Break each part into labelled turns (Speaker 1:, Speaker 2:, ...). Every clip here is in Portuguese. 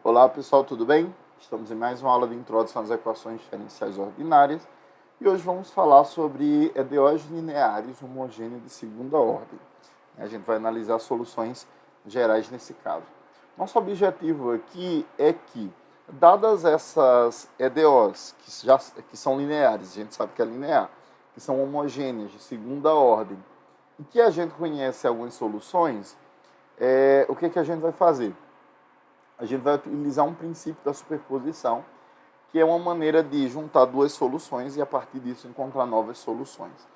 Speaker 1: Olá pessoal, tudo bem? Estamos em mais uma aula de introdução às equações diferenciais ordinárias e hoje vamos falar sobre EDOs lineares homogêneos de segunda ordem. A gente vai analisar soluções gerais nesse caso. Nosso objetivo aqui é que, dadas essas EDOs que são lineares, a gente sabe que é linear, que são homogêneas de segunda ordem e que a gente conhece algumas soluções, o que a gente vai fazer? A gente vai utilizar um princípio da superposição, que é uma maneira de juntar duas soluções e, a partir disso, encontrar novas soluções.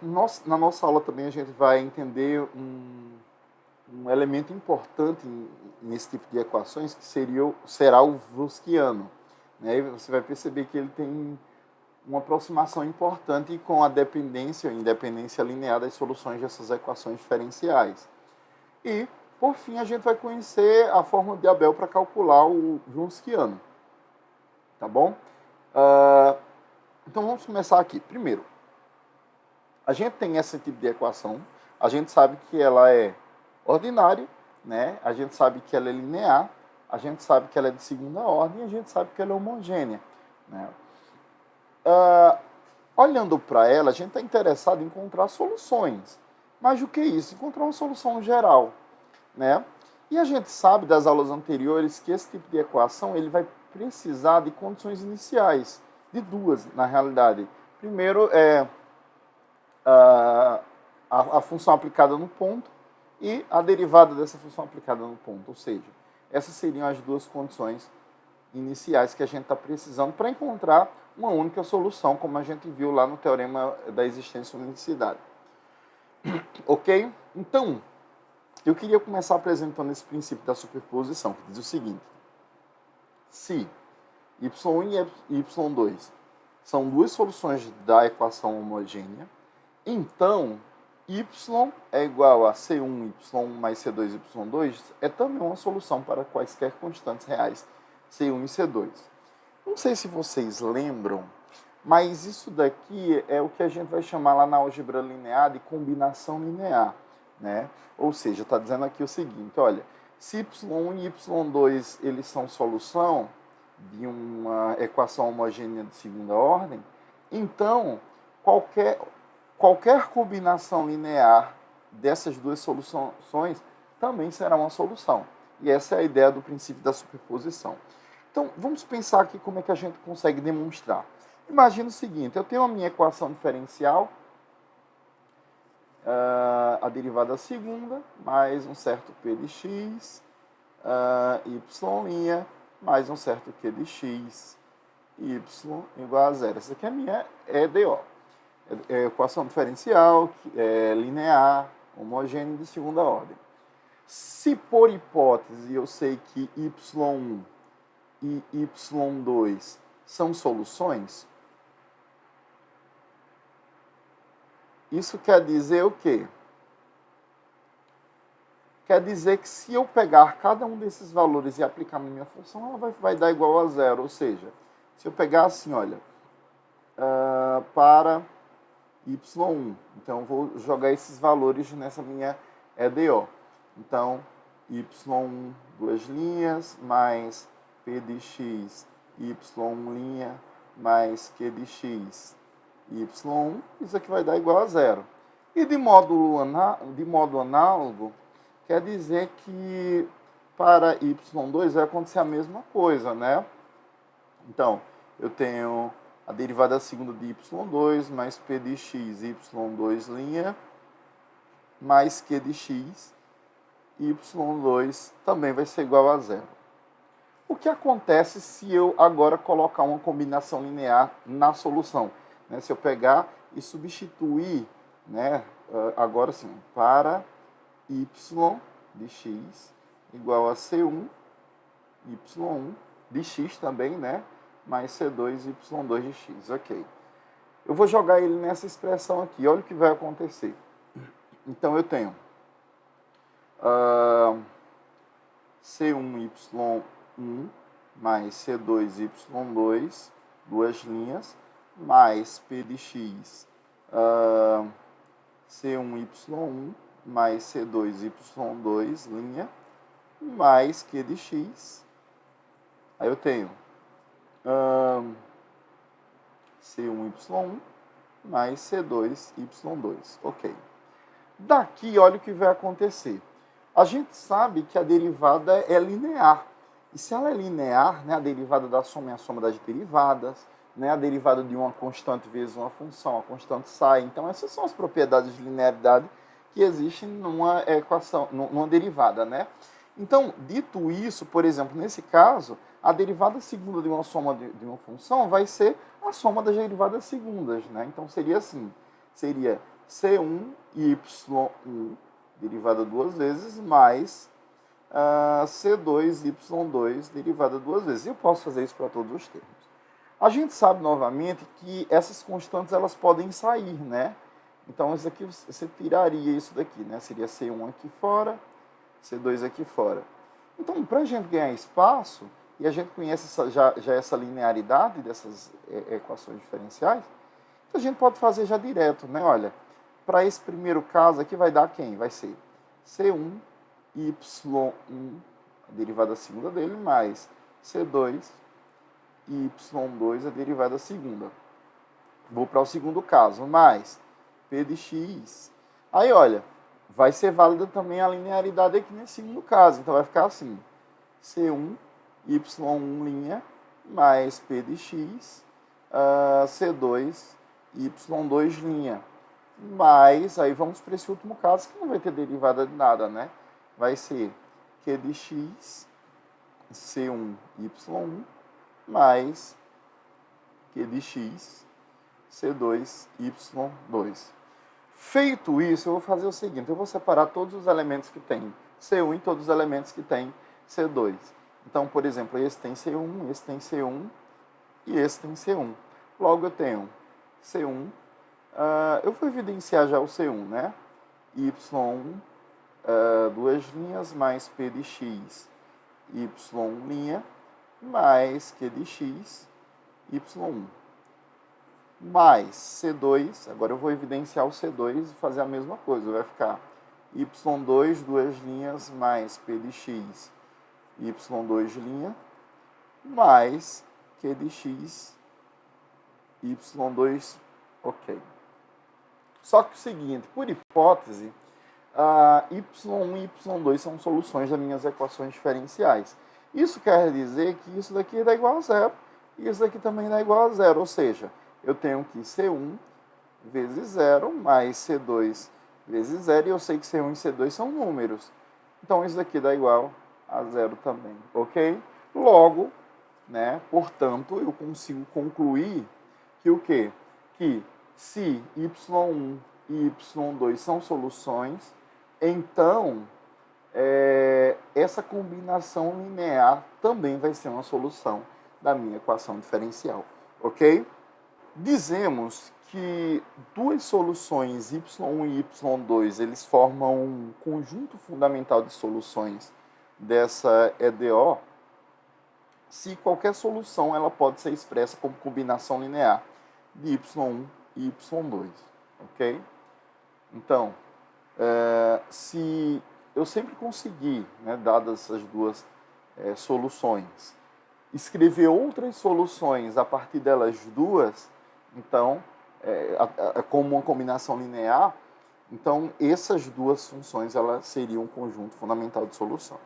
Speaker 1: Na nossa aula também a gente vai entender um elemento importante nesse tipo de equações, que será o Wronskiano. Né? E você vai perceber que ele tem uma aproximação importante com a dependência ou independência linear das soluções dessas equações diferenciais. E, por fim, a gente vai conhecer a fórmula de Abel para calcular o Wronskiano. Tá bom? Então vamos começar aqui. Primeiro, a gente tem esse tipo de equação, a gente sabe que ela é ordinária, né? A gente sabe que ela é linear, a gente sabe que ela é de segunda ordem e a gente sabe que ela é homogênea. Né? Olhando para ela, a gente está interessado em encontrar soluções. Mas o que é isso? Encontrar uma solução geral. Né? E a gente sabe das aulas anteriores que esse tipo de equação ele vai precisar de condições iniciais, de duas, na realidade. Primeiro é a função aplicada no ponto e a derivada dessa função aplicada no ponto. Ou seja, essas seriam as duas condições iniciais que a gente está precisando para encontrar uma única solução, como a gente viu lá no teorema da existência e unicidade. Ok? Então, eu queria começar apresentando esse princípio da superposição, que diz o seguinte: se y1 e y2 são duas soluções da equação homogênea, então y é igual a c1, y1 mais c2, y2 é também uma solução para quaisquer constantes reais, c1 e c2. Não sei se vocês lembram, mas isso daqui é o que a gente vai chamar lá na álgebra linear de combinação linear. Né? Ou seja, está dizendo aqui o seguinte, olha, se y1 e y2 eles são solução de uma equação homogênea de segunda ordem, então qualquer combinação linear dessas duas soluções também será uma solução. E essa é a ideia do princípio da superposição. Então, vamos pensar aqui como é que a gente consegue demonstrar. Imagina o seguinte, eu tenho a minha equação diferencial, a derivada segunda, mais um certo p de x, y' mais um certo q de x, y igual a zero. Essa aqui é a minha EDO. É equação diferencial, linear, homogênea de segunda ordem. Se por hipótese eu sei que y1 e y2 são soluções, isso quer dizer o quê? Quer dizer que se eu pegar cada um desses valores e aplicar na minha função, ela vai dar igual a zero. Ou seja, se eu pegar assim, olha, para y1, então eu vou jogar esses valores nessa minha EDO. Então, y1, duas linhas, mais p de x, y' mais q de x, y1, isso aqui vai dar igual a zero. E de modo análogo, quer dizer que para y2 vai acontecer a mesma coisa, né? Então, eu tenho a derivada segunda de y2 mais p de x, y2' mais q de x, y2 também vai ser igual a zero. O que acontece se eu agora colocar uma combinação linear na solução? Né? Se eu pegar e substituir, né, agora sim, para y de x igual a c1, y1 de x também, né, mais c2, y2 de x. Ok. Eu vou jogar ele nessa expressão aqui. Olha o que vai acontecer. Então, eu tenho c1, y1 mais c2, y2, duas linhas, mais p de x, c1, y1 mais c2, y2, linha, mais Q de x. Aí eu tenho C1Y1 mais C2Y2. Ok. Daqui, olha o que vai acontecer. A gente sabe que a derivada é linear. E se ela é linear, né, a derivada da soma é a soma das derivadas, né, a derivada de uma constante vezes uma função, a constante sai. Então, essas são as propriedades de linearidade que existem numa equação, numa derivada, né? Então, dito isso, por exemplo, nesse caso, a derivada segunda de uma soma de uma função vai ser a soma das derivadas segundas, né? Então, seria assim, seria C1y1 derivada duas vezes mais C2y2 derivada duas vezes. Eu posso fazer isso para todos os termos. A gente sabe novamente que essas constantes elas podem sair, né? Então isso aqui você tiraria isso daqui, né? Seria C1 aqui fora, C2 aqui fora. Então, para a gente ganhar espaço, e a gente conhece já essa linearidade dessas equações diferenciais, então a gente pode fazer já direto, né? Olha, para esse primeiro caso aqui vai dar quem? Vai ser C1, Y1, a derivada segunda dele, mais C2, Y2, a derivada segunda. Vou para o segundo caso, mais P de x. Aí, olha, vai ser válida também a linearidade aqui nesse segundo caso. Então, vai ficar assim, C1, Y1' mais P de x, C2, Y2'. Mas, aí vamos para esse último caso, que não vai ter derivada de nada, né? Vai ser Q de x, C1, Y1, mais Q de x, C2, Y2. Feito isso, eu vou fazer o seguinte, eu vou separar todos os elementos que tem C1 e todos os elementos que tem C2. Então, por exemplo, esse tem C1, esse tem C1 e esse tem C1. Logo, eu tenho C1, eu vou evidenciar já o C1, né? Y1, duas linhas, mais P de x, Y', mais Q de x, Y1. Mais C2, agora eu vou evidenciar o C2 e fazer a mesma coisa. Vai ficar Y2, duas linhas, mais P de x, Y2', mais Q de x, Y2, ok. Só que o seguinte, por hipótese, Y1 e Y2 são soluções das minhas equações diferenciais. Isso quer dizer que isso daqui dá igual a zero e isso daqui também dá igual a zero, ou seja, eu tenho que C1 vezes zero mais C2 vezes zero, e eu sei que C1 e C2 são números. Então, isso daqui dá igual a zero também, ok? Logo, né, portanto, eu consigo concluir que o quê? Que se Y1 e Y2 são soluções, então essa combinação linear também vai ser uma solução da minha equação diferencial, ok? Dizemos que duas soluções y1 e y2 eles formam um conjunto fundamental de soluções dessa EDO se qualquer solução ela pode ser expressa como combinação linear de y1 e y2, ok? Então, se eu sempre conseguir, né, dadas essas duas soluções, escrever outras soluções a partir delas duas, então, como uma combinação linear, então essas duas funções elas seriam um conjunto fundamental de solução.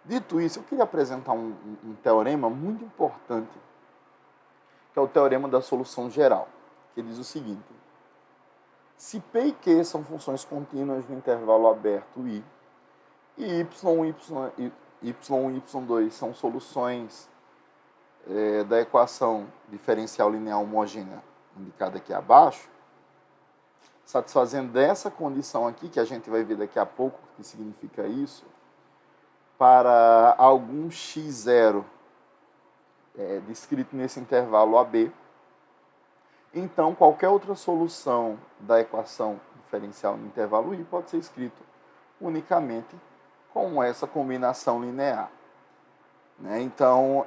Speaker 1: Dito isso, eu queria apresentar um teorema muito importante, que é o teorema da solução geral, que diz o seguinte: se P e Q são funções contínuas no intervalo aberto I, e y e y2 são soluções da equação diferencial linear homogênea indicada aqui abaixo, satisfazendo essa condição aqui, que a gente vai ver daqui a pouco o que significa isso, para algum x0 descrito nesse intervalo AB, então qualquer outra solução da equação diferencial no intervalo I pode ser escrito unicamente com essa combinação linear. Então,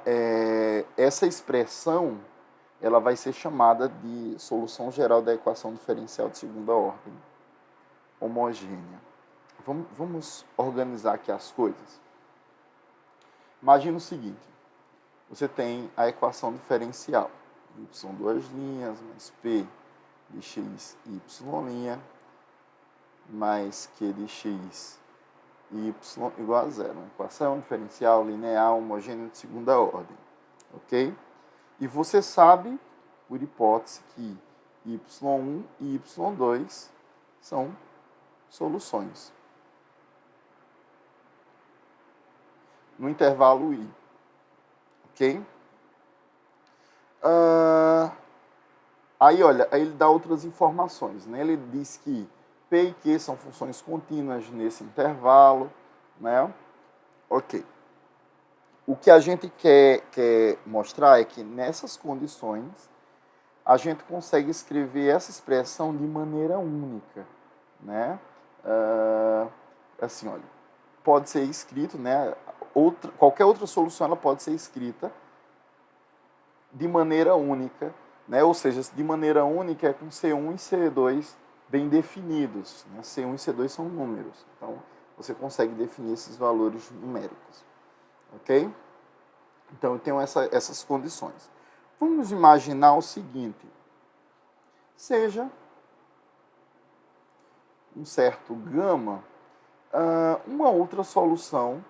Speaker 1: essa expressão ela vai ser chamada de solução geral da equação diferencial de segunda ordem homogênea. Vamos organizar aqui as coisas. Imagina o seguinte, você tem a equação diferencial, y duas linhas, mais p de x, y', mais q de x, y igual a zero. Uma equação diferencial linear homogênea de segunda ordem, ok? E você sabe, por hipótese, que y1 e y2 são soluções no intervalo i, ok? Aí, olha, aí ele dá outras informações, né? Ele diz que P e Q são funções contínuas nesse intervalo, né? Ok. O que a gente quer mostrar é que nessas condições a gente consegue escrever essa expressão de maneira única, né? Assim, olha, pode ser escrito, né? Qualquer outra solução ela pode ser escrita de maneira única, né? Ou seja, de maneira única é com C1 e C2 bem definidos, né? C1 e C2 são números, então você consegue definir esses valores numéricos, ok? Então eu tenho essas condições. Vamos imaginar o seguinte, seja um certo gama, uma outra solução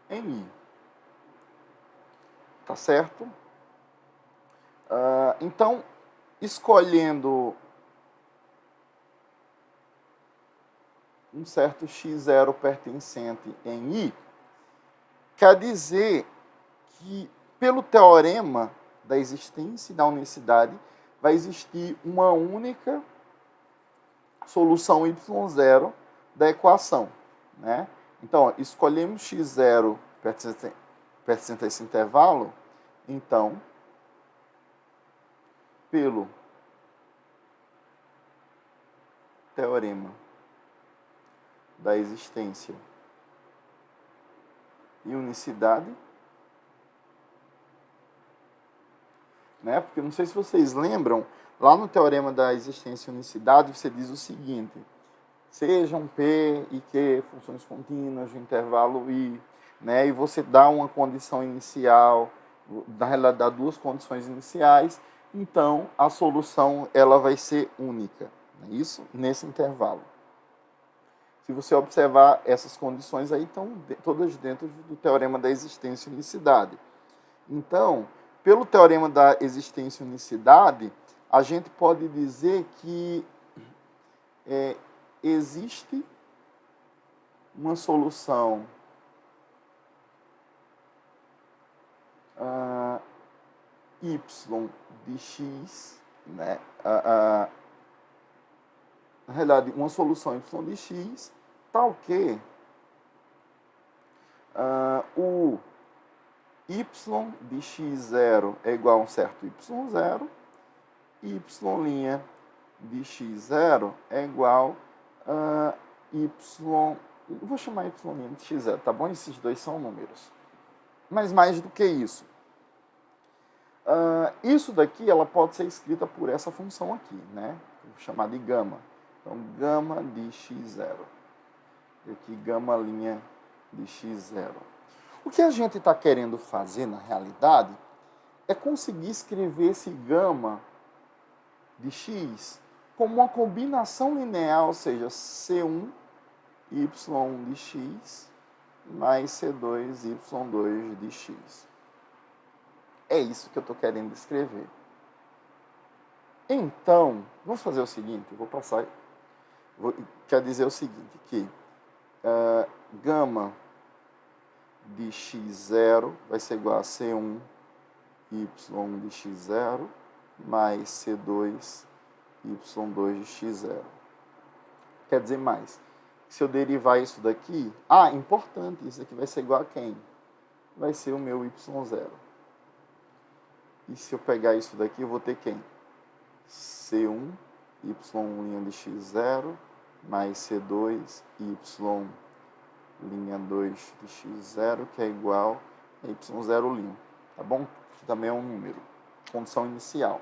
Speaker 1: em I. Tá certo? Então, escolhendo um certo x0 pertencente em I, quer dizer que, pelo teorema da existência e da unicidade, vai existir uma única solução y0 da equação, né? Então, escolhemos x0 pertencente a esse intervalo, então, pelo teorema da existência e unicidade, né? Porque não sei se vocês lembram, lá no teorema da existência e unicidade, você diz o seguinte, sejam P e Q funções contínuas de intervalo I, né? E você dá uma condição inicial, na realidade dá duas condições iniciais, então a solução ela vai ser única, né? Isso nesse intervalo. Se você observar essas condições aí, estão todas dentro do teorema da existência e unicidade. Então, pelo teorema da existência e unicidade, a gente pode dizer que existe uma solução y de x, né? Na realidade, uma solução y de x, tal que o y de x0 é igual a um certo y0, y' de x0 é igual a y, eu vou chamar y' de x0, tá bom? Esses dois são números. Mas mais do que isso, isso daqui ela pode ser escrita por essa função aqui, né? Vou chamar de gama. Então, gama de x0. E aqui, gama' de x0. O que a gente está querendo fazer, na realidade, é conseguir escrever esse gama de x como uma combinação linear, ou seja, C1, y de x, mais C2, y2 de x. É isso que eu estou querendo escrever. Então, vamos fazer o seguinte, eu vou passar... quer dizer o seguinte, que gama de x0 vai ser igual a C1 y de x0 mais C2 y2 de x0. Quer dizer mais, se eu derivar isso daqui, importante, isso aqui vai ser igual a quem? Vai ser o meu y0. E se eu pegar isso daqui, eu vou ter quem? C1 y' de x0 mais C2 y' de x0, que é igual a y0', tá bom? Que também é um número, condição inicial.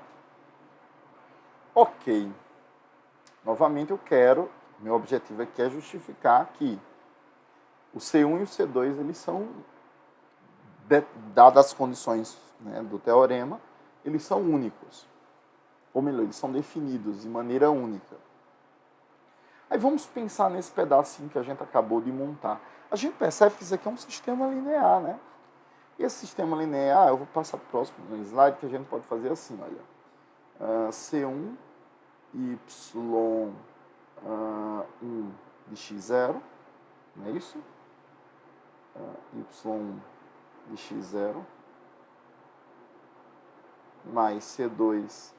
Speaker 1: Ok. Novamente eu quero Meu objetivo aqui é justificar que o C1 e o C2, eles são, dadas as condições, né, do teorema, eles são únicos. Ou melhor, eles são definidos de maneira única. Aí vamos pensar nesse pedacinho que a gente acabou de montar. A gente percebe que isso aqui é um sistema linear, né? E esse sistema linear, eu vou passar para o próximo slide, que a gente pode fazer assim, olha. C1, Y1 de x0, não é isso? Y1 de x0, mais C2,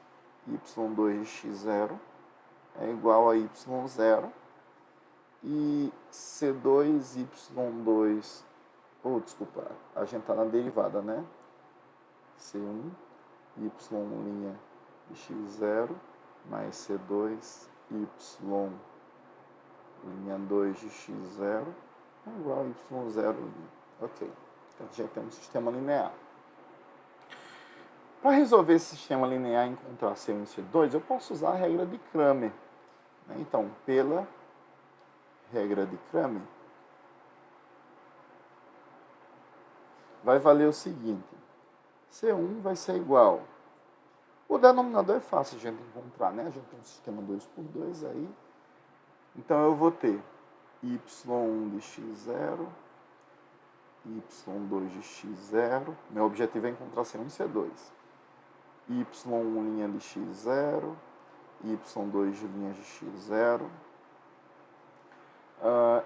Speaker 1: Y2 de x0, é igual a Y0, e C2, Y2, desculpa, a gente está na derivada, né? C1, Y' de x0, mais C2, Y' de x0, é igual a Y0. Ok, então a gente tem um sistema linear. Para resolver esse sistema linear e encontrar C1 e C2, eu posso usar a regra de Cramer. Então, pela regra de Cramer, vai valer o seguinte: C1 vai ser igual. O denominador é fácil a gente encontrar, né? A gente tem um sistema 2 por 2 aí. Então eu vou ter y1 de x0, y2 de x0. Meu objetivo é encontrar C1 e C2. y1' de x0, y2 de linha de x0.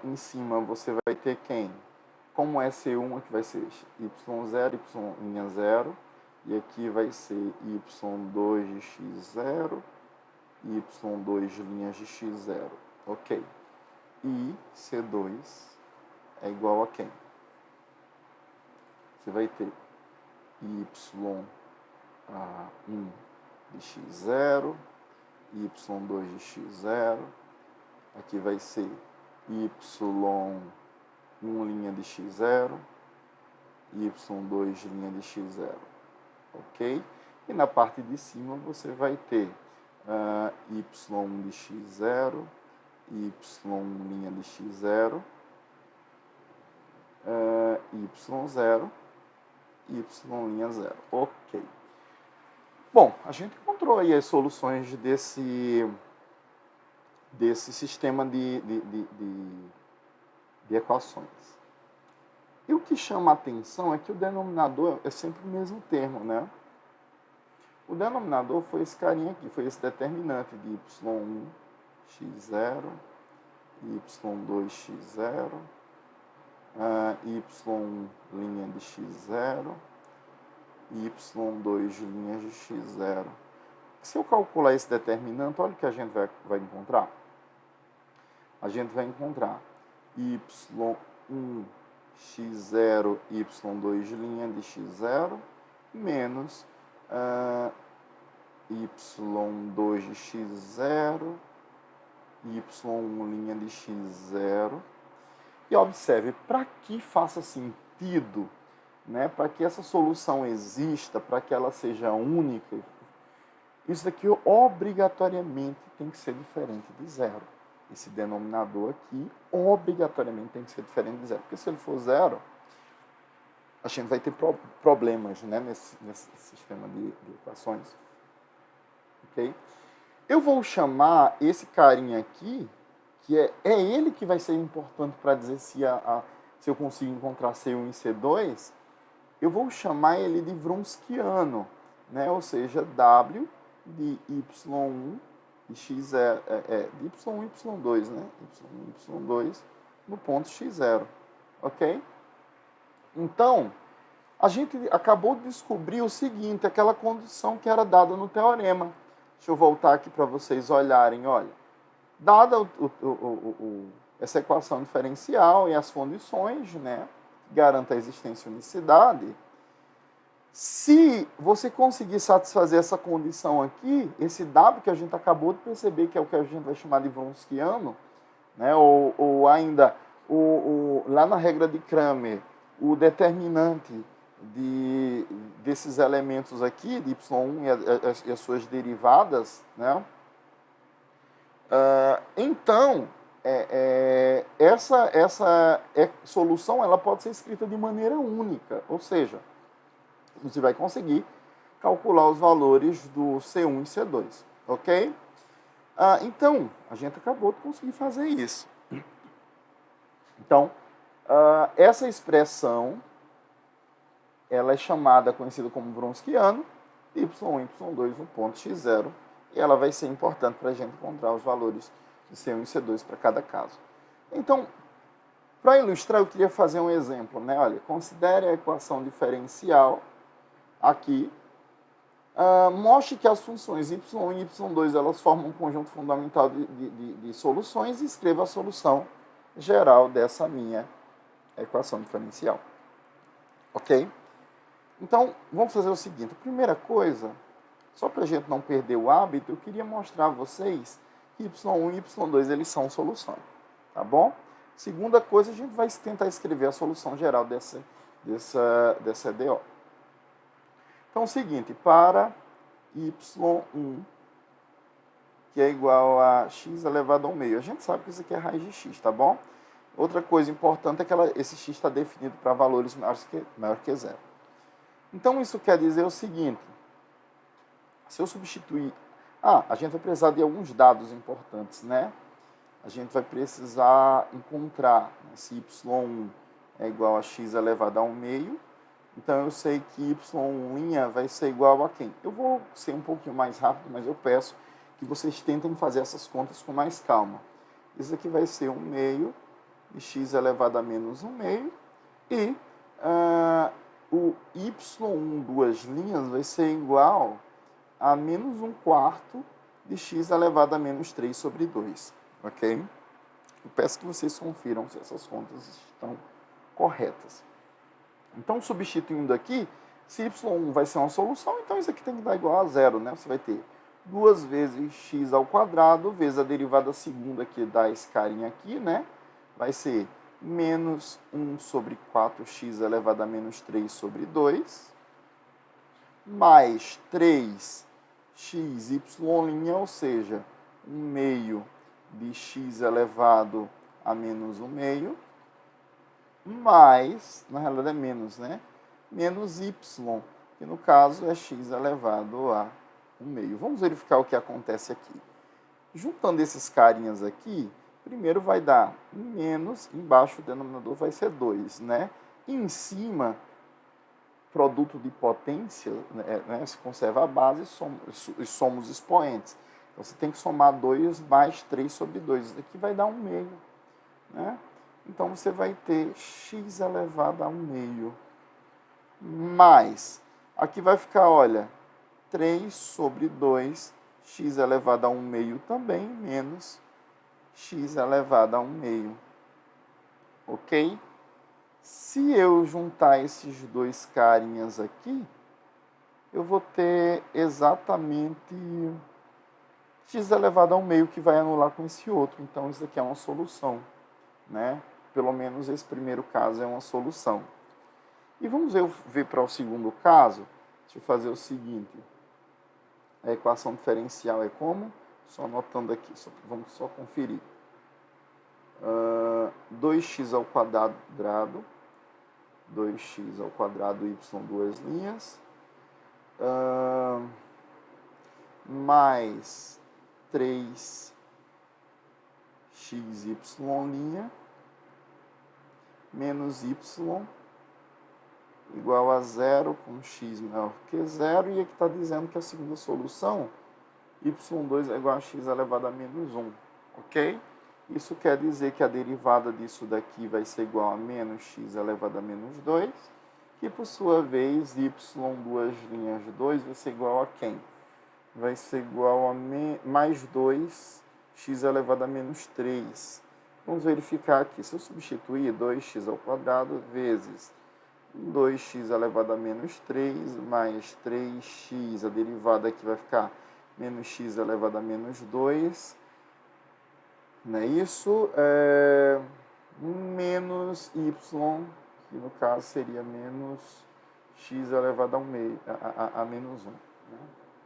Speaker 1: Em cima você vai ter quem? Como é C1, aqui vai ser y0, y'0. E aqui vai ser y2 de x0, y2 de linhas de x0. Ok. E C2 é igual a quem? Você vai ter y1 de x0, y2 de x0. Aqui vai ser y1' de x0, y2 de linha de x0. Ok? E na parte de cima você vai ter y1 de x0, y' de x0, y0, y'0. Ok. Bom, a gente encontrou aí as soluções desse sistema de equações. E o que chama a atenção é que o denominador é sempre o mesmo termo, né? O denominador foi esse carinha aqui, foi esse determinante de y1 x0, y2 x0, y1 linha de x0, y2 de linha de x0. Se eu calcular esse determinante, olha o que a gente vai encontrar. A gente vai encontrar y1 x0, y2 de linha de x0, menos y2 de x0, y1 linha de x0. E observe, para que faça sentido, né, para que essa solução exista, para que ela seja única, isso daqui obrigatoriamente tem que ser diferente de zero. Esse denominador aqui obrigatoriamente tem que ser diferente de zero. Porque se ele for zero, a gente vai ter problemas, né, nesse sistema de equações. Ok? Eu vou chamar esse carinha aqui, que é ele que vai ser importante para dizer se eu consigo encontrar C1 e C2, eu vou chamar ele de Vronsquiano, né? Ou seja, W de y1 e x0, de y1 e y2, né? y1 e y2 no ponto x0, ok? Então, a gente acabou de descobrir o seguinte, aquela condição que era dada no teorema. Deixa eu voltar aqui para vocês olharem, olha. Dada essa equação diferencial e as condições, né, que garantem a existência de unicidade, se você conseguir satisfazer essa condição aqui, esse W que a gente acabou de perceber, que é o que a gente vai chamar de Vronsquiano, né, ou ainda, lá na regra de Cramer, o determinante desses elementos aqui, de y1 e as suas derivadas, né, então, essa solução ela pode ser escrita de maneira única, ou seja, você vai conseguir calcular os valores do C1 e C2, ok? Então, a gente acabou de conseguir fazer isso. Então, essa expressão ela é conhecida como Wronskiano, y1 e y2 no ponto x0, e ela vai ser importante para a gente encontrar os valores de C1 e C2 para cada caso. Então, para ilustrar, eu queria fazer um exemplo, né? Olha, considere a equação diferencial aqui. Mostre que as funções y1 e y2 elas formam um conjunto fundamental de soluções e escreva a solução geral dessa minha equação diferencial. Ok? Então, vamos fazer o seguinte. A primeira coisa, só para a gente não perder o hábito, eu queria mostrar a vocês que y1 e y2 eles são soluções. Tá bom? Segunda coisa, a gente vai tentar escrever a solução geral dessa EDO. Então, é o seguinte, para y1, que é igual a x elevado ao meio, a gente sabe que isso aqui é raiz de x, tá bom? Outra coisa importante é que esse x está definido para valores maior que zero. Então, isso quer dizer o seguinte, se eu substituir... a gente vai precisar de alguns dados importantes, né? A gente vai precisar encontrar se y1 é igual a x elevado ao meio. Então, eu sei que y' vai ser igual a quem? Eu vou ser um pouquinho mais rápido, mas eu peço que vocês tentem fazer essas contas com mais calma. Isso aqui vai ser 1 meio de x elevado a menos 1 meio. E o y1, duas linhas, vai ser igual a menos 1 quarto de x elevado a menos 3 sobre 2. Ok? Eu peço que vocês confiram se essas contas estão corretas. Então, substituindo aqui, se y1 vai ser uma solução, então isso aqui tem que dar igual a zero, né? Você vai ter 2 vezes x ao quadrado, vezes a derivada segunda que dá esse carinha aqui, né? Vai ser menos 1 sobre 4x elevado a menos 3 sobre 2, mais 3xy', ou seja, 1 meio de x elevado a menos 1 meio, mais, na realidade é menos, né? Menos y, que no caso é x elevado a 1 meio. Vamos verificar o que acontece aqui. Juntando esses carinhas aqui, primeiro vai dar menos, embaixo o denominador vai ser 2, né? E em cima, produto de potência, né? Se conserva a base e somos expoentes. Então, você tem que somar 2 mais 3 sobre 2. Isso aqui vai dar 1 meio, né? Então, você vai ter x elevado a 1 meio mais, aqui vai ficar, olha, 3 sobre 2, x elevado a 1 meio também, menos x elevado a 1 meio. Ok? Se eu juntar esses dois carinhas aqui, eu vou ter exatamente x elevado a 1 meio que vai anular com esse outro. Então, isso aqui é uma solução, né? Pelo menos esse primeiro caso é uma solução. E vamos ver para o segundo caso. Deixa eu fazer o seguinte. A equação diferencial é como? Só anotando aqui, vamos só conferir. 2x ao quadrado, 2x ao quadrado y duas linhas, mais 3xy' menos y igual a zero com x maior que zero, e aqui está dizendo que a segunda solução, y2 é igual a x elevado a menos 1, ok? Isso quer dizer que a derivada disso daqui vai ser igual a menos x elevado a menos 2, que por sua vez, y duas linhas de 2 vai ser igual a quem? Vai ser igual a mais 2 x elevado a menos 3. Vamos verificar aqui, se eu substituir 2x ao quadrado vezes 2x elevado a menos 3 mais 3x, a derivada aqui vai ficar menos x elevado a menos 2, não é isso? Menos y, que no caso seria menos x elevado a menos 1. Né?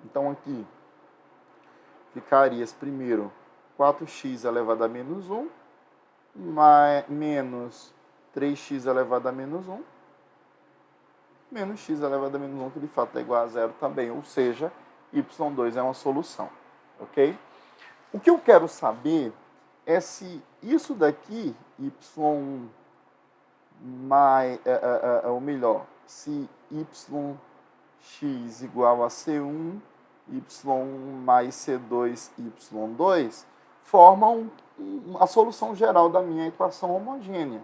Speaker 1: Então aqui ficaria primeiro 4x elevado a menos 1 menos 3x elevado a menos 1, menos x elevado a menos 1, que de fato é igual a zero também, ou seja, y2 é uma solução, ok? O que eu quero saber é se isso daqui, y1 mais, ou melhor, se yx igual a c1, y1 mais c2, y2, formam a solução geral da minha equação homogênea,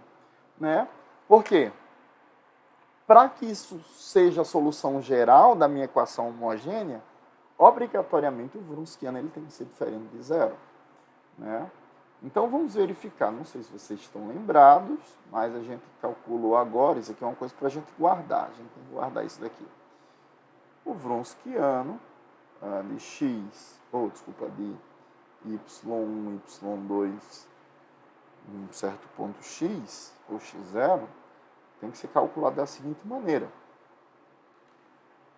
Speaker 1: né? Por quê? Para que isso seja a solução geral da minha equação homogênea, obrigatoriamente o Wronskiano ele tem que ser diferente de zero, né? Então vamos verificar, não sei se vocês estão lembrados, mas a gente calculou agora, isso aqui é uma coisa para a gente guardar, a gente tem que guardar isso daqui. O Wronskiano de x, de y1, y2, um certo ponto x, ou x0, tem que ser calculado da seguinte maneira.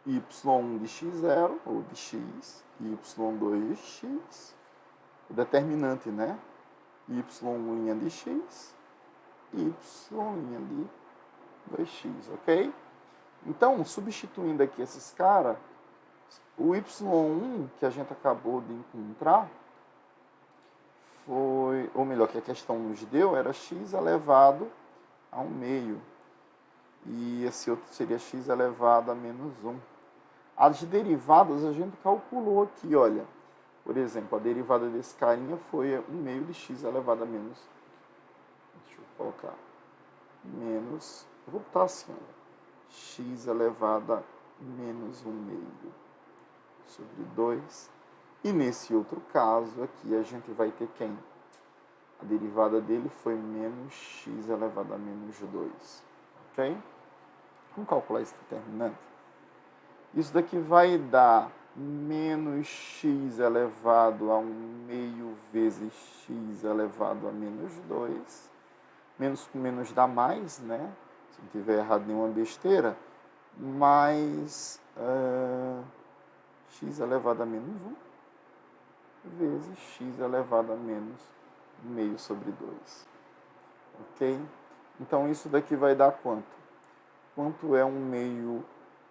Speaker 1: y1 de x0, ou de x, y2 de x, o determinante, né? y' de x, y' de 2x, ok? Então, substituindo aqui esses caras, o y1 que a gente acabou de encontrar foi, ou melhor, que a questão nos deu, era x elevado a 1/2. E esse outro seria x elevado a menos 1. As derivadas a gente calculou aqui, olha. Por exemplo, a derivada desse carinha foi 1/2 de x elevado a menos... Deixa eu colocar. Menos... Eu vou botar assim, olha. X elevado a menos 1/2 sobre 2. E nesse outro caso aqui a gente vai ter quem? A derivada dele foi menos x elevado a menos 2. Ok? Vamos calcular esse determinante. Isso daqui vai dar menos x elevado a 1/2 vezes x elevado a menos 2. Menos com menos dá mais, né? Se não tiver errado nenhuma besteira. Mais x elevado a menos 1 vezes x elevado a menos 1/2 sobre 2. Ok? Então, isso daqui vai dar quanto? Quanto é 1/2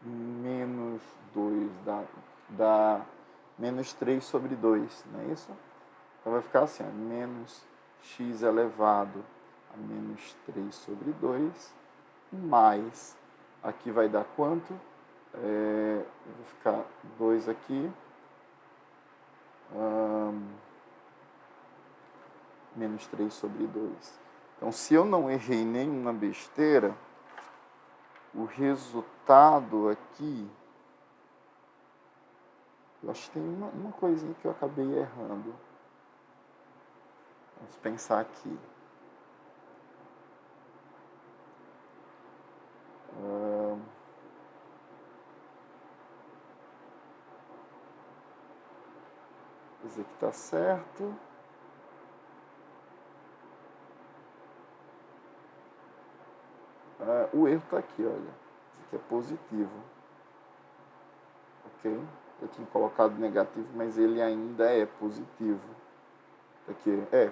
Speaker 1: menos 2? Dá menos 3 sobre 2, não é isso? Então, vai ficar assim, ó, menos x elevado a menos 3 sobre 2, mais, aqui vai dar quanto? Vai ficar 2 aqui, menos 3 sobre 2. Então, se eu não errei nenhuma besteira, o resultado aqui, eu acho que tem uma coisinha que eu acabei errando. Vamos pensar aqui. Esse aqui está certo. O erro está aqui, olha. Esse aqui é positivo. Ok? Eu tinha colocado negativo, mas ele ainda é positivo. Aqui ele é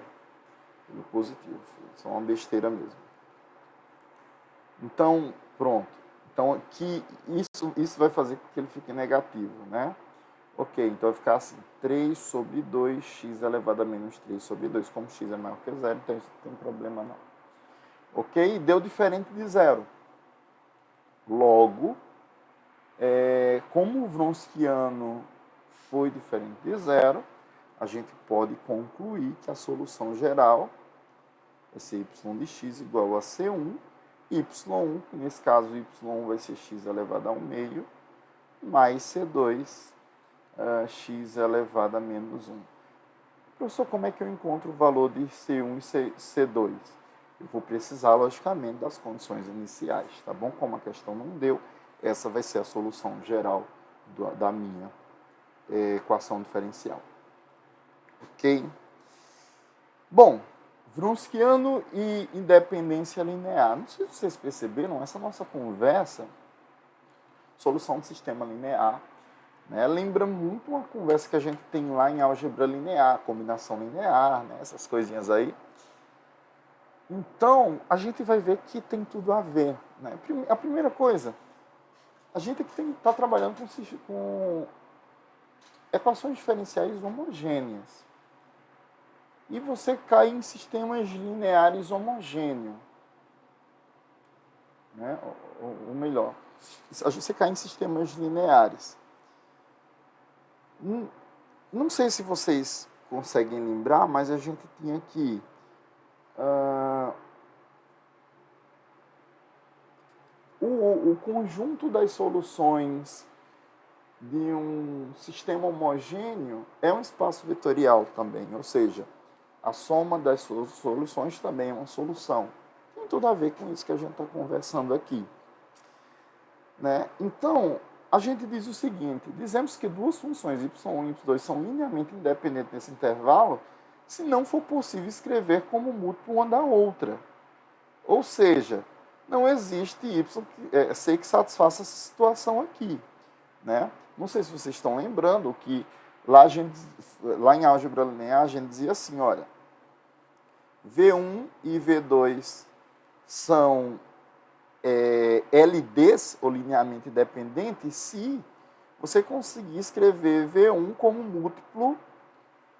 Speaker 1: positivo. Isso é uma besteira mesmo. Então, pronto. Então, aqui, isso vai fazer com que ele fique negativo, né? Ok, então vai ficar assim, 3 sobre 2, x elevado a menos 3 sobre 2. Como x é maior que zero, então isso não tem problema não. Ok? Deu diferente de zero. Logo, como o Wronskiano foi diferente de zero, a gente pode concluir que a solução geral vai ser y de x igual a c1, y1, que nesse caso y1 vai ser x elevado a 1/2, mais c2, x elevado a menos 1. Professor, como é que eu encontro o valor de C1 e C2? Eu vou precisar, logicamente, das condições iniciais, tá bom? Como a questão não deu, essa vai ser a solução geral da minha equação diferencial. Ok? Bom, Wronskiano e independência linear. Não sei se vocês perceberam, essa nossa conversa, solução de sistema linear, né, lembra muito uma conversa que a gente tem lá em álgebra linear, combinação linear, né, essas coisinhas aí. Então, a gente vai ver que tem tudo a ver. Né? A primeira coisa, a gente está trabalhando com equações diferenciais homogêneas. E você cai em sistemas lineares homogêneos. Né? Ou melhor, você cai em sistemas lineares. Não sei se vocês conseguem lembrar, mas a gente tinha aqui o conjunto das soluções de um sistema homogêneo é um espaço vetorial também, ou seja, a soma das suas soluções também é uma solução. Tem tudo a ver com isso que a gente está conversando aqui. Né? Então, a gente diz o seguinte, dizemos que duas funções y1 e y2 são linearmente independentes nesse intervalo, se não for possível escrever como múltiplo uma da outra. Ou seja, não existe c que satisfaça essa situação aqui. Né? Não sei se vocês estão lembrando que lá em álgebra linear a gente dizia assim, olha, V1 e V2 são LDs, ou linearmente independentes, se você conseguir escrever V1 como múltiplo,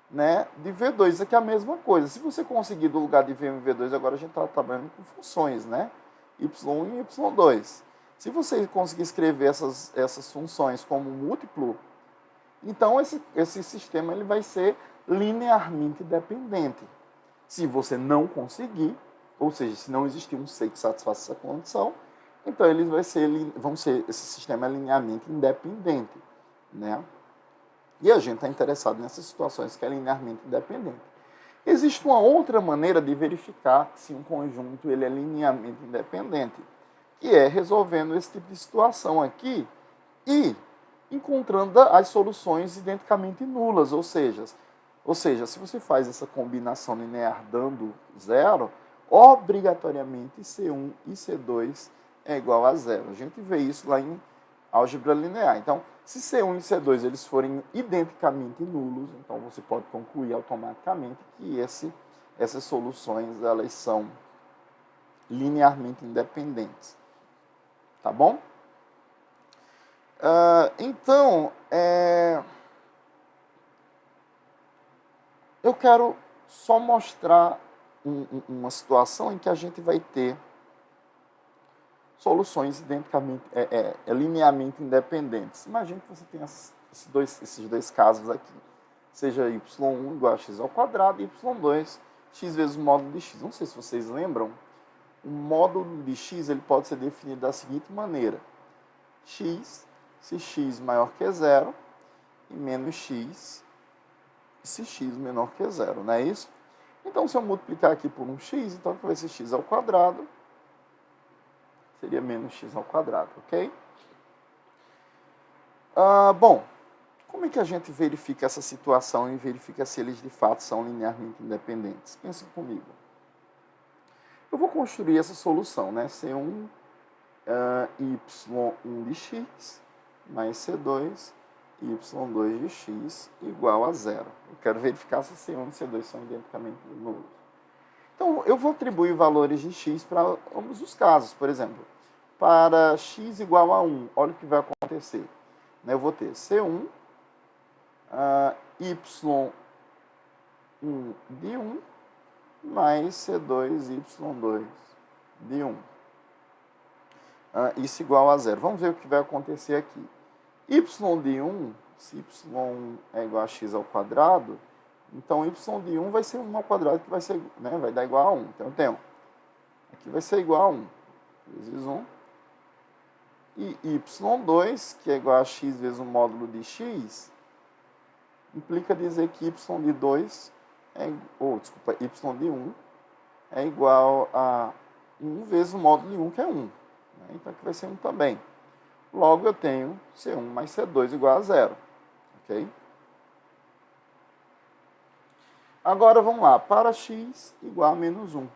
Speaker 1: né, de V2. Isso aqui é a mesma coisa. Se você conseguir do lugar de V1 e V2, agora a gente está trabalhando com funções, né? Y1 e Y2. Se você conseguir escrever essas funções como múltiplo, então esse sistema ele vai ser linearmente dependente. Se você não conseguir, ou seja, se não existir um C que satisfaça essa condição, então eles esse sistema é linearmente independente. Né? E a gente está interessado nessas situações que é linearmente independente. Existe uma outra maneira de verificar se um conjunto ele é linearmente independente, que é resolvendo esse tipo de situação aqui e encontrando as soluções identicamente nulas, ou seja, se você faz essa combinação linear dando zero, obrigatoriamente C1 e C2 é igual a zero. A gente vê isso lá em álgebra linear. Então, se C1 e C2 eles forem identicamente nulos, então você pode concluir automaticamente que essas soluções elas são linearmente independentes. Tá bom? Então, eu quero só mostrar uma situação em que a gente vai ter soluções linearmente independentes. Imagine que você tem esses dois casos aqui. Seja y1 igual a x ao quadrado e y2, x vezes o módulo de x. Não sei se vocês lembram, o módulo de x ele pode ser definido da seguinte maneira. X, se x maior que zero, e menos x, se x menor que zero, não é isso? Então, se eu multiplicar aqui por um x, então vai ser x ao quadrado, seria menos x ao quadrado, ok? Bom, como é que a gente verifica essa situação e verifica se eles de fato são linearmente independentes? Pensem comigo. Eu vou construir essa solução, né? C1 y1 de x mais C2 y2 de x igual a zero. Eu quero verificar se C1 e C2 são identicamente nulos. Então, eu vou atribuir valores de x para ambos os casos. Por exemplo, para x igual a 1, olha o que vai acontecer. Eu vou ter C1, y1 de 1, mais C2, y2 de 1. Isso igual a zero. Vamos ver o que vai acontecer aqui. Y de 1, se y é igual a x ao quadrado, então y de 1 vai ser 1 ao quadrado, que vai ser, né, vai dar igual a 1. Então, eu tenho, aqui vai ser igual a 1, vezes 1. E y2, que é igual a x vezes o módulo de x, implica dizer que y de 2, y de 1 é igual a 1 vezes o módulo de 1, que é 1. Então, aqui vai ser 1 também. Logo, eu tenho C1 mais C2 igual a zero. Ok? Agora, vamos lá. Para x igual a menos 1.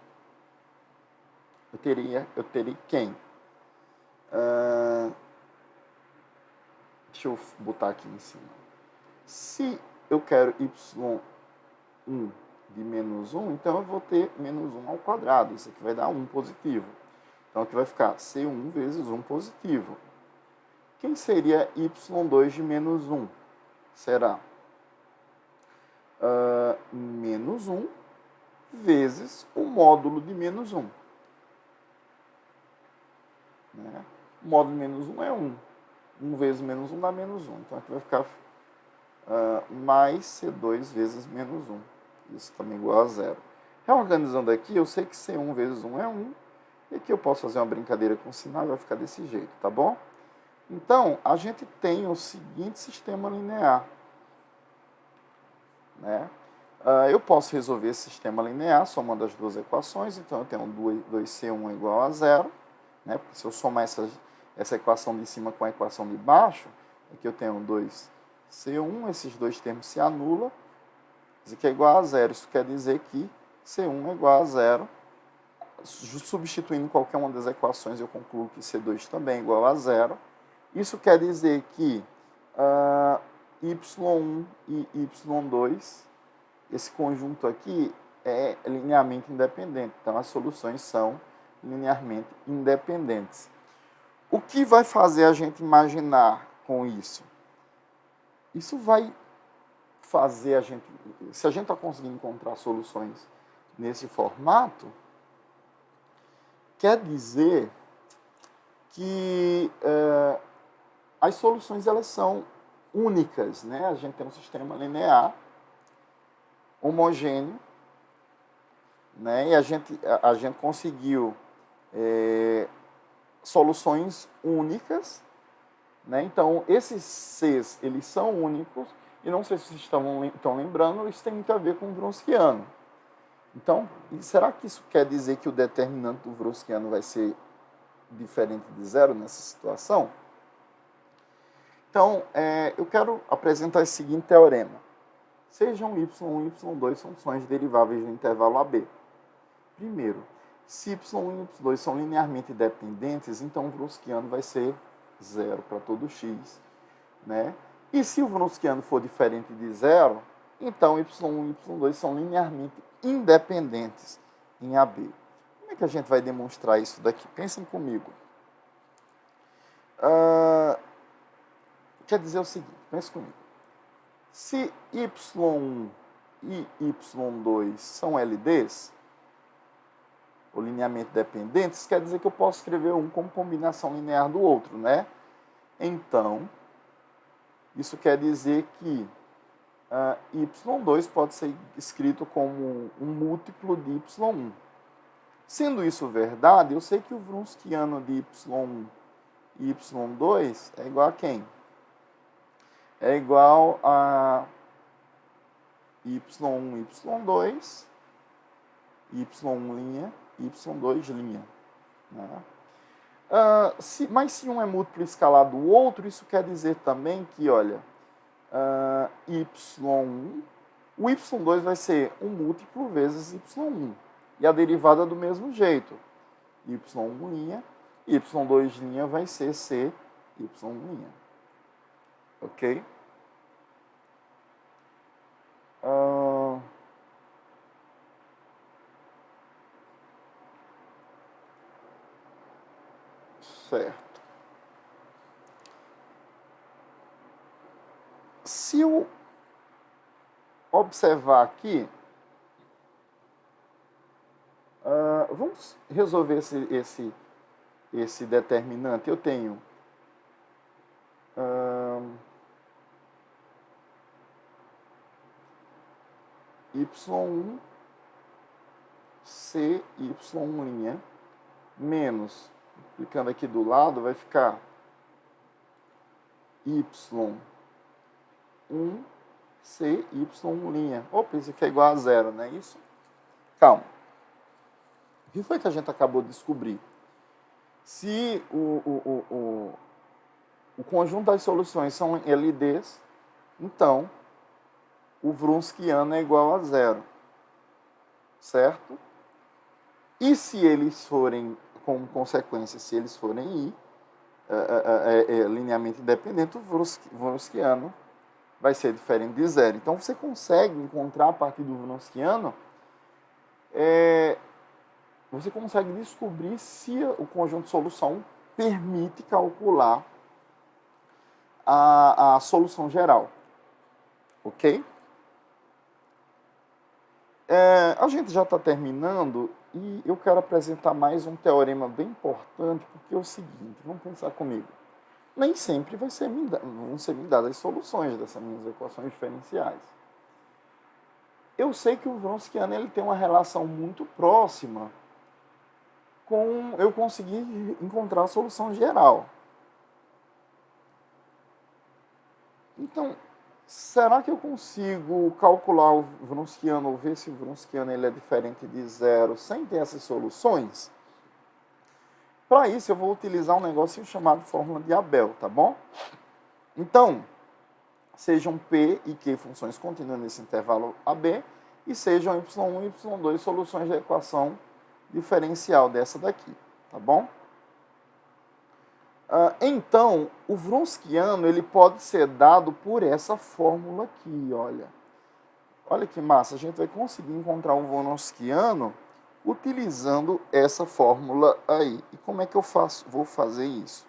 Speaker 1: Eu teria quem? Deixa eu botar aqui em cima. Se eu quero y1 de menos 1, então eu vou ter menos 1 ao quadrado. Isso aqui vai dar 1 positivo. Então aqui vai ficar C1 vezes 1 positivo. Quem seria y2 de menos 1? Será menos 1 vezes o módulo de menos 1. Né? O módulo de menos 1 é 1. 1 vezes menos 1 dá menos 1. Então aqui vai ficar mais C2 vezes menos 1. Isso também igual a zero. Reorganizando aqui, eu sei que C1 vezes 1 é 1. E aqui eu posso fazer uma brincadeira com o sinal e vai ficar desse jeito, tá bom? Então, a gente tem o seguinte sistema linear. Né? Eu posso resolver esse sistema linear somando as duas equações. Então, eu tenho 2C1 igual a zero. Né? Porque se eu somar essa equação de cima com a equação de baixo, aqui eu tenho 2C1, esses dois termos se anulam. Isso aqui é igual a zero. Isso quer dizer que C1 é igual a zero. Substituindo qualquer uma das equações, eu concluo que C2 também é igual a zero. Isso quer dizer que y1 e y2, esse conjunto aqui é linearmente independente. Então, as soluções são linearmente independentes. O que vai fazer a gente imaginar com isso? Isso vai fazer a gente... Se a gente está conseguindo encontrar soluções nesse formato, quer dizer que as soluções elas são únicas, né? A gente tem um sistema linear, homogêneo, né? E a gente conseguiu soluções únicas, né? Então, esses Cs, eles são únicos, e não sei se vocês estão lembrando, isso tem muito a ver com o Wronskiano. Então, será que isso quer dizer que o determinante do Wronskiano vai ser diferente de zero nessa situação? Então, eu quero apresentar esse seguinte teorema. Sejam y1 e y2 funções deriváveis do intervalo AB. Primeiro, se y1 e y2 são linearmente dependentes, então o Wronskiano vai ser zero para todo x. Né? E se o Wronskiano for diferente de zero, então y1 e y2 são linearmente independentes em AB. Como é que a gente vai demonstrar isso daqui? Pensem comigo. Quer dizer o seguinte, pense comigo. Se y1 e y2 são LDs, ou linearmente dependentes, quer dizer que eu posso escrever um como combinação linear do outro, né? Então, isso quer dizer que y2 pode ser escrito como um múltiplo de y1. Sendo isso verdade, eu sei que o Wronskiano de y1 e y2 é igual a quem? É igual a y1, y2, y1', y2'. Né? Mas se um é múltiplo escalar do outro, isso quer dizer também que, olha, y1, o y2 vai ser um múltiplo vezes y1. E a derivada do mesmo jeito. y1', y2' vai ser c y'. Ok? Certo. Se eu observar aqui, vamos resolver esse determinante. Eu tenho y1 c y' menos, clicando aqui do lado, vai ficar y1 c y'. Opa, isso aqui é igual a zero, não é isso? Calma. O que foi que a gente acabou de descobrir? Se o conjunto das soluções são LDs, então o Wronskiano é igual a zero. Certo? E se eles forem, como consequência, se eles forem I, linearmente independente, o Wronskiano vai ser diferente de zero. Então, você consegue encontrar, a partir do Wronskiano, você consegue descobrir se o conjunto de solução permite calcular a solução geral. Ok? A gente já está terminando e eu quero apresentar mais um teorema bem importante, porque é o seguinte, vamos pensar comigo. Nem sempre vão ser me dadas as soluções dessas minhas equações diferenciais. Eu sei que o Wronskiano ele tem uma relação muito próxima com eu conseguir encontrar a solução geral. Então, será que eu consigo calcular o Wronskiano ou ver se o Wronskiano ele é diferente de zero sem ter essas soluções? Para isso, eu vou utilizar um negocinho chamado fórmula de Abel, tá bom? Então, sejam P e Q funções contínuas nesse intervalo AB e sejam Y1 e Y2 soluções da equação diferencial dessa daqui, tá bom? Então, o Wronskiano ele pode ser dado por essa fórmula aqui, olha. Olha que massa, a gente vai conseguir encontrar um Wronskiano utilizando essa fórmula aí. E como é que eu vou fazer isso?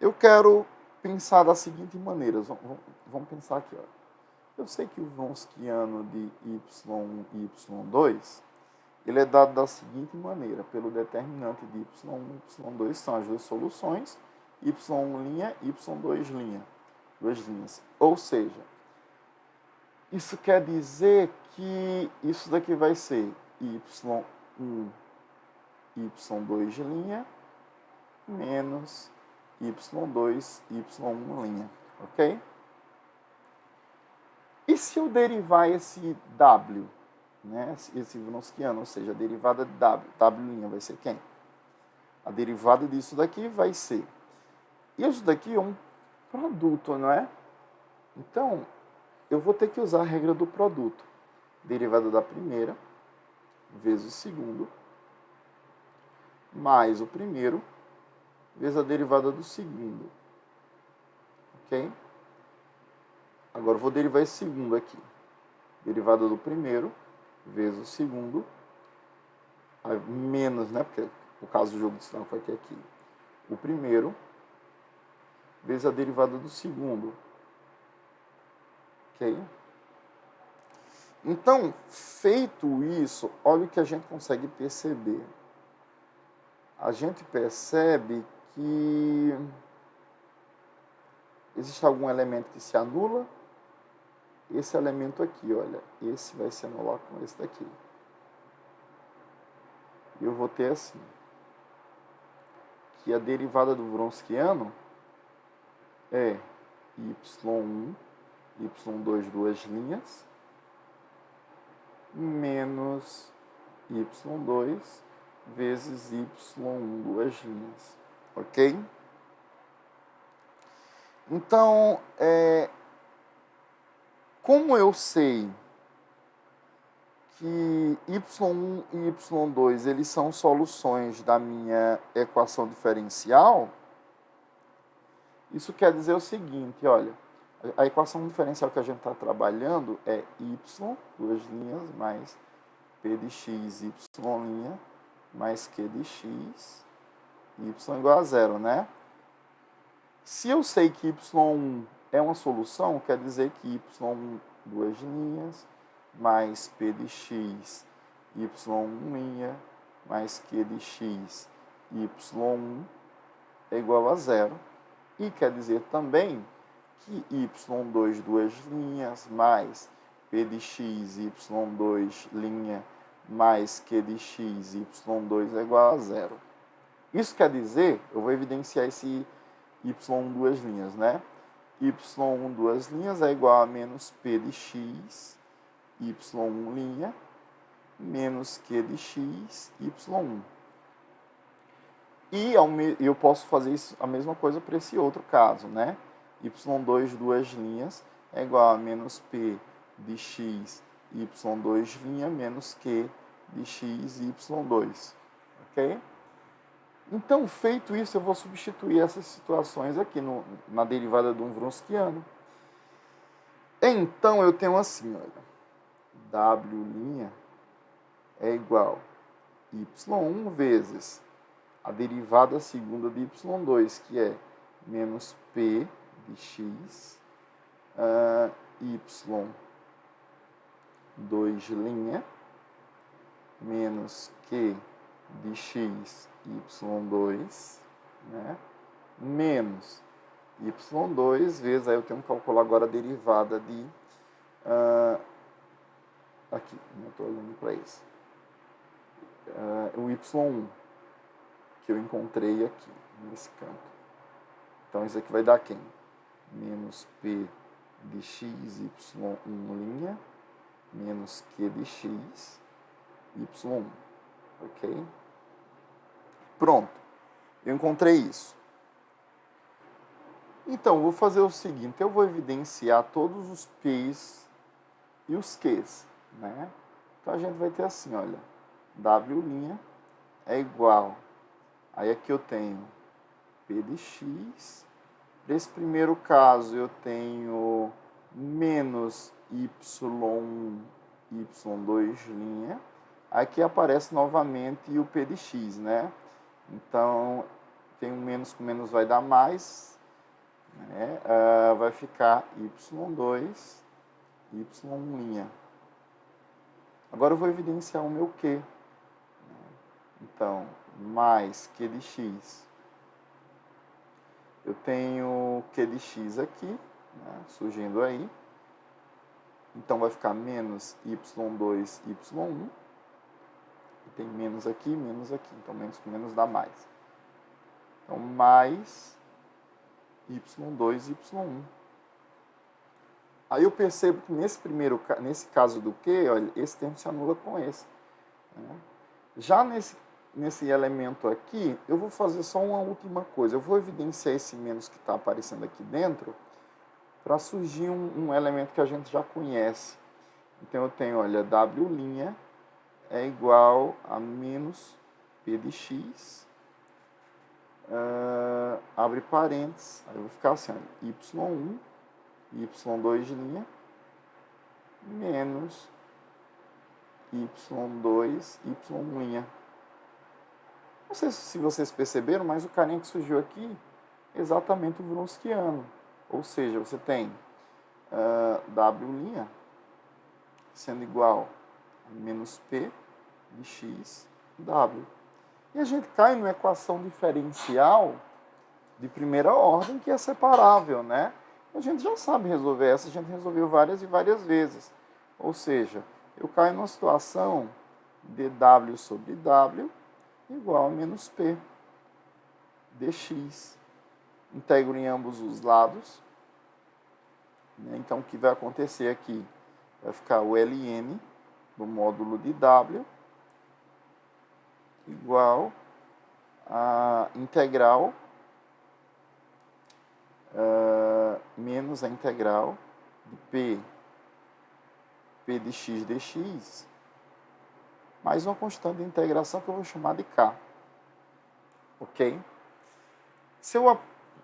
Speaker 1: Eu quero pensar da seguinte maneira, vamos pensar aqui, olha. Eu sei que o Wronskiano de Y1 e Y2 ele é dado da seguinte maneira, pelo determinante de y1 e y2, são as duas soluções, y1' e y2', duas linhas. Ou seja, isso quer dizer que isso daqui vai ser y1, y2' menos y2, y1', ok? E se eu derivar esse w? Né? Esse Wronskiano, ou seja, a derivada de W' vai ser quem? A derivada disso daqui vai ser. Isso daqui é um produto, não é? Então, eu vou ter que usar a regra do produto. Derivada da primeira vezes o segundo, mais o primeiro, vezes a derivada do segundo. Ok? Agora eu vou derivar esse segundo aqui. Derivada do primeiro vezes o segundo, menos, né, porque por causa do jogo de sinal vai ter aqui, o primeiro, vezes a derivada do segundo. Ok? Então, feito isso, olha o que a gente consegue perceber. A gente percebe que existe algum elemento que se anula. Esse elemento aqui, olha, esse vai se anular com esse daqui. E eu vou ter assim, que a derivada do Wronskiano é y1, y2, duas linhas, menos y2 vezes y1, duas linhas. Ok? Então, como eu sei que y1 e y2 eles são soluções da minha equação diferencial, isso quer dizer o seguinte, olha, a equação diferencial que a gente está trabalhando é y, duas linhas, mais p de x, y', mais q de x, y igual a zero, né? Se eu sei que y1 é uma solução, quer dizer que y1, duas linhas, mais p de x, y', mais q de x, y1 é igual a zero. E quer dizer também que y2, duas linhas, mais p de x, y2', mais q de x, y2 é igual a zero. Isso quer dizer, eu vou evidenciar esse y1, duas linhas, né? y1, duas linhas é igual a menos p de x, y', menos q de x, y'. E eu posso fazer isso, a mesma coisa para esse outro caso, né? y2, duas linhas é igual a menos p de x, y2', menos q de x, y2. Ok? Então, feito isso, eu vou substituir essas situações aqui na derivada de um Wronskiano. Então, eu tenho assim, olha, W' é igual a y1 vezes a derivada segunda de y2, que é menos p de x, y2' menos q de x, y2, né? Menos y2 vezes, aí eu tenho que calcular agora a derivada de, aqui, não estou olhando para isso, o y1, que eu encontrei aqui, nesse canto. Então, isso aqui vai dar quem? Menos p de x, y1', menos q de x, y1. Ok? Pronto. Eu encontrei isso. Então, vou fazer o seguinte. Eu vou evidenciar todos os p's e os q's. Né? Então, a gente vai ter assim, olha. W' é igual. Aí, aqui eu tenho p de x. Nesse primeiro caso, eu tenho menos y2'. Aqui aparece novamente o p de x, né? Então, tem um menos com menos vai dar mais, né? Vai ficar y2, y'. Agora eu vou evidenciar o meu q. Então, mais q de x. Eu tenho q de x aqui, né, surgindo aí. Então, vai ficar menos y2, y'. E tem menos aqui. Então, menos com menos dá mais. Então, mais y2, y'. Aí eu percebo que nesse caso do q, olha, esse termo se anula com esse. Né? Já nesse elemento aqui, eu vou fazer só uma última coisa. Eu vou evidenciar esse menos que está aparecendo aqui dentro para surgir um elemento que a gente já conhece. Então, eu tenho, olha, W' é igual a menos P de X, abre parênteses, aí eu vou ficar assim, olha, Y1, Y2', menos Y2, Y'. Não sei se vocês perceberam, mas o carinha que surgiu aqui é exatamente o Wronskiano. Ou seja, você tem W' sendo igual a menos P de X, W. E a gente cai numa equação diferencial de primeira ordem que é separável, né? A gente já sabe resolver essa, a gente resolveu várias e várias vezes. Ou seja, eu caio numa situação de W sobre W igual a menos P dx. Integro em ambos os lados. Então, o que vai acontecer aqui? Vai ficar o ln do módulo de W igual a integral menos a integral de P de x dx, mais uma constante de integração que eu vou chamar de K. Ok?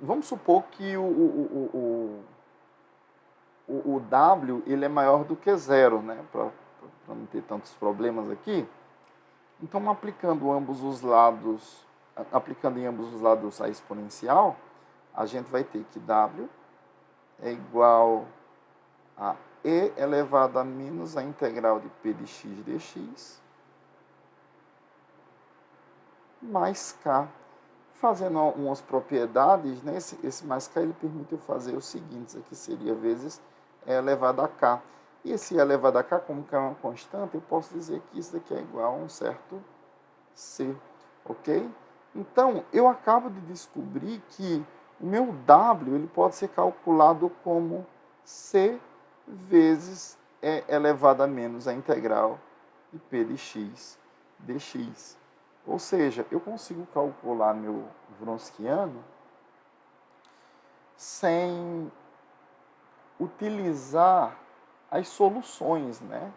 Speaker 1: Vamos supor que o W ele é maior do que zero, né? Para não ter tantos problemas aqui. Então, aplicando em ambos os lados a exponencial, a gente vai ter que W é igual a e elevado a menos a integral de P de x dx mais K. Fazendo algumas propriedades, né, esse mais K ele permite eu fazer o seguinte, isso aqui seria vezes E elevado a K. E esse E elevado a K, como que é uma constante, eu posso dizer que isso daqui é igual a um certo C, ok? Então, eu acabo de descobrir que o meu W ele pode ser calculado como C vezes E elevado a menos a integral de P de x dx. Ou seja, eu consigo calcular meu Wronskiano sem utilizar as soluções, né?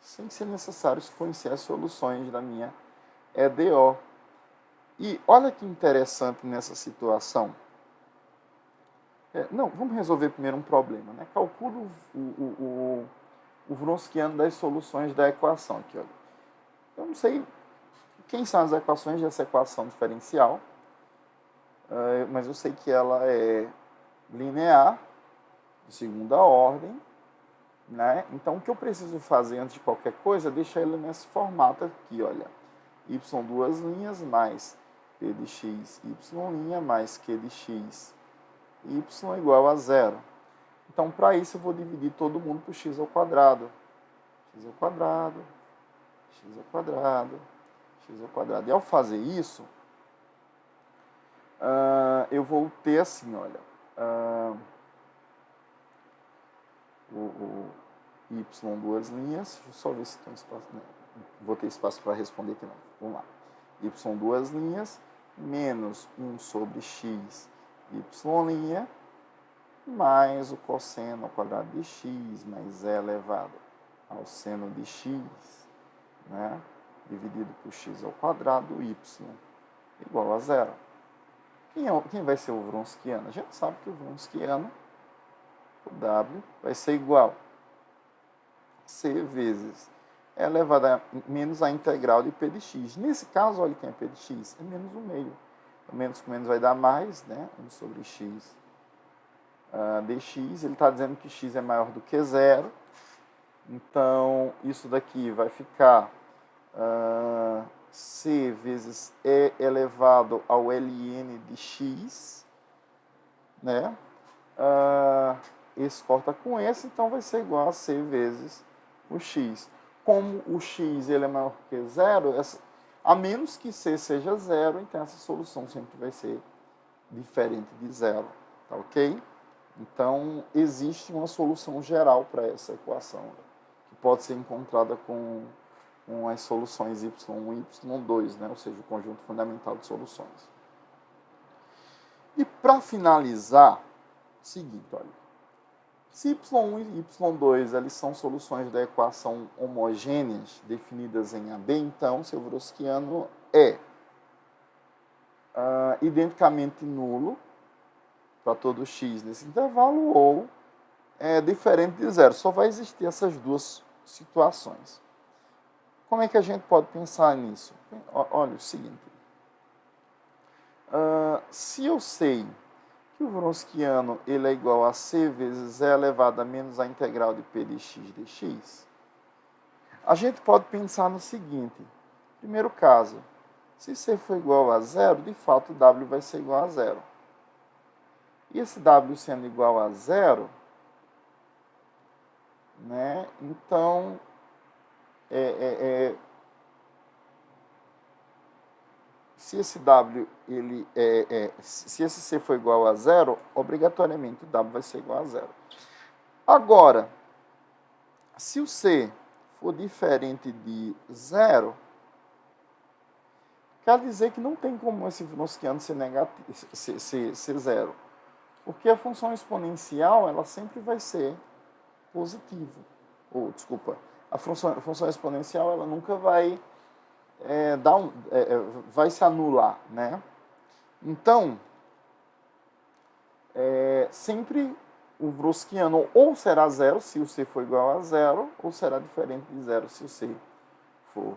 Speaker 1: Sem ser necessário conhecer as soluções da minha EDO. E olha que interessante nessa situação. Vamos resolver primeiro um problema, né? Calculo o o Wronskiano das soluções da equação. Aqui, olha. Eu não sei quem são as equações dessa equação diferencial, mas eu sei que ela é linear, de segunda ordem, né? Então, o que eu preciso fazer antes de qualquer coisa é deixar ele nesse formato aqui, olha. Y duas linhas mais P de x, y' mais Q de x, y igual a zero. Então, para isso, eu vou dividir todo mundo por x ao quadrado. X ao quadrado, x ao quadrado, x ao quadrado. E ao fazer isso, eu vou ter assim, olha, o y duas linhas, deixa eu só ver se tem espaço, né? Vou ter espaço para responder aqui não, vamos lá. Y duas linhas, menos 1 sobre x, y' mais o cosseno ao quadrado de x, mais e elevado ao seno de x, né? Dividido por x ao quadrado, y igual a zero. Quem vai ser o Wronskiano? A gente sabe que o Wronskiano, o W, vai ser igual a C vezes E elevado a menos a integral de P de x. Nesse caso, olha quem é P de x, é menos 1/2. Menos com menos vai dar mais, né? 1 sobre x dx. Ele está dizendo que x é maior do que zero. Então, isso daqui vai ficar C vezes E elevado ao ln de x, né? Esse corta com esse, então vai ser igual a C vezes o x. Como o x ele é maior que zero, a menos que C seja zero, então essa solução sempre vai ser diferente de zero, tá ok? Então, existe uma solução geral para essa equação, que pode ser encontrada com as soluções y1 e y2, né? Ou seja, o conjunto fundamental de soluções. E para finalizar, o seguinte, olha. Se y1 e y2 eles são soluções da equação homogêneas definidas em AB, então seu Wronskiano é identicamente nulo para todo x nesse intervalo ou é diferente de zero. Só vai existir essas duas situações. Como é que a gente pode pensar nisso? Olha o seguinte. Se eu sei que o Wronskiano ele é igual a C vezes E elevado a menos a integral de P de x dx, a gente pode pensar no seguinte. Primeiro caso, se C for igual a zero, de fato W vai ser igual a zero. E esse W sendo igual a zero, né? Então, se esse W, se esse C for igual a zero, obrigatoriamente o W vai ser igual a zero. Agora, se o C for diferente de zero, quer dizer que não tem como esse Wronskiano ser negativo, ser zero. Porque a função exponencial, ela sempre vai ser positiva. A função exponencial, ela nunca vai vai se anular, né? Então, sempre o Wronskiano ou será zero se o C for igual a zero, ou será diferente de zero se o C for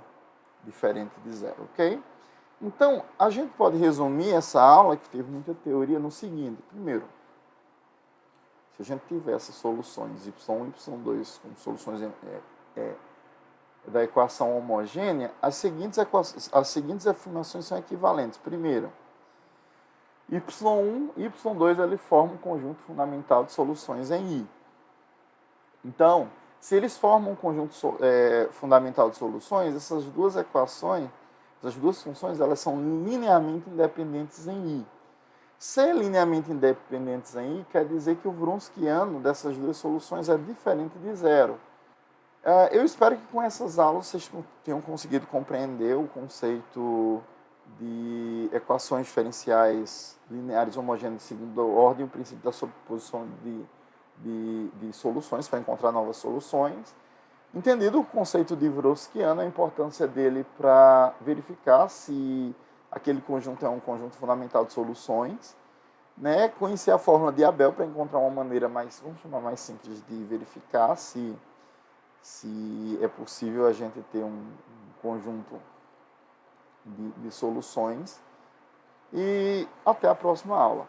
Speaker 1: diferente de zero, ok? Então, a gente pode resumir essa aula, que teve muita teoria, no seguinte. Primeiro, se a gente tiver essas soluções y1 e y2 como soluções da equação homogênea, as seguintes afirmações são equivalentes. Primeiro, y1 e y2 ele formam um conjunto fundamental de soluções em I. Então, se eles formam um conjunto fundamental de soluções, essas duas equações, essas duas funções, elas são linearmente independentes em I. Ser linearmente independentes em I quer dizer que o Wronskiano dessas duas soluções é diferente de zero. Eu espero que com essas aulas vocês tenham conseguido compreender o conceito de equações diferenciais lineares homogêneas de segunda ordem, o princípio da sobreposição de soluções para encontrar novas soluções. Entendido o conceito de Wronskiano, a importância dele para verificar se aquele conjunto é um conjunto fundamental de soluções, né? Conhecer a fórmula de Abel para encontrar uma maneira mais, vamos chamar mais simples de verificar se se é possível a gente ter um conjunto de soluções. E até a próxima aula.